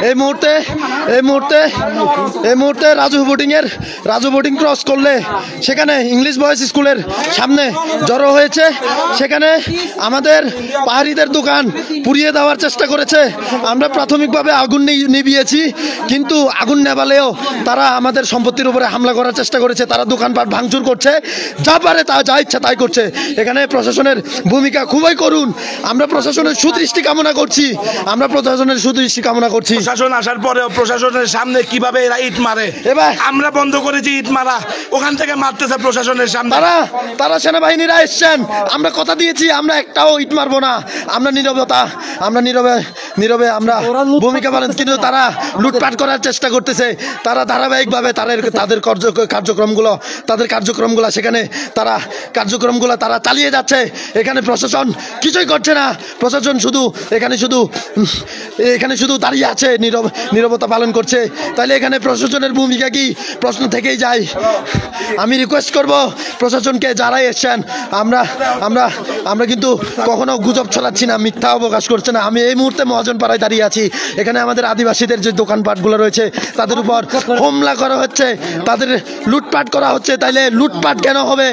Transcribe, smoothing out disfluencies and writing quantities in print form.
এই মুহূর্তে Raju boating cross করলে সেখানে ইংলিশ বয়েজ স্কুলের সামনে জড়ো হয়েছে। সেখানে আমাদের পাহাড়িদের দোকান পুড়িয়ে দেওয়ার চেষ্টা করেছে। আমরা প্রাথমিকভাবে আগুন নিভিয়েছি, কিন্তু আগুন নেভালেও তারা আমাদের সম্পত্তির উপরে হামলা করার চেষ্টা করেছে। তারা দোকানপাট ভাঙচুর করছে, যা পারে তা যা ইচ্ছা তাই করছে। এখানে প্রশাসনের ভূমিকা খুবই করুণ। আমরা প্রশাসনের সুদৃষ্টি কামনা করছি। প্রশাসন আসার পরেও প্রশাসনের সামনে কিভাবে এরা ইট মারে, এবার আমরা বন্ধ করেছি ইট মারা, ওখান থেকে মারতেছে প্রশাসনের সামনে। তারা সেনাবাহিনীরা এসছেন, আমরা কথা দিয়েছি আমরা একটাও ইট মারবো না। আমরা নীরবে আমরা ভূমিকা পালন, কিন্তু তারা লুটপাট করার চেষ্টা করতেছে। তারা ধারাবাহিকভাবে তাদের কার্যক্রমগুলো সেখানে তারা চালিয়ে যাচ্ছে। এখানে প্রশাসন কিছুই করছে না। প্রশাসন এখানে শুধু দাঁড়িয়ে আছে, নীরবতা পালন করছে। তাহলে এখানে প্রশাসনের ভূমিকা কি প্রশ্ন থেকেই যায়। আমি রিকোয়েস্ট করব প্রশাসনকে, যারাই এসছেন, আমরা কিন্তু কখনো গুজব ছড়াচ্ছি না, মিথ্যা অবকাশ করছে না। আমি এই মুহূর্তে মহাজন পাড়ায় দাঁড়িয়ে আছি। এখানে আমাদের আদিবাসীদের যে দোকানপাটগুলো রয়েছে তাদের উপর হামলা করা হচ্ছে, তাদের লুটপাট করা হচ্ছে। তাইলে লুটপাট কেন হবে?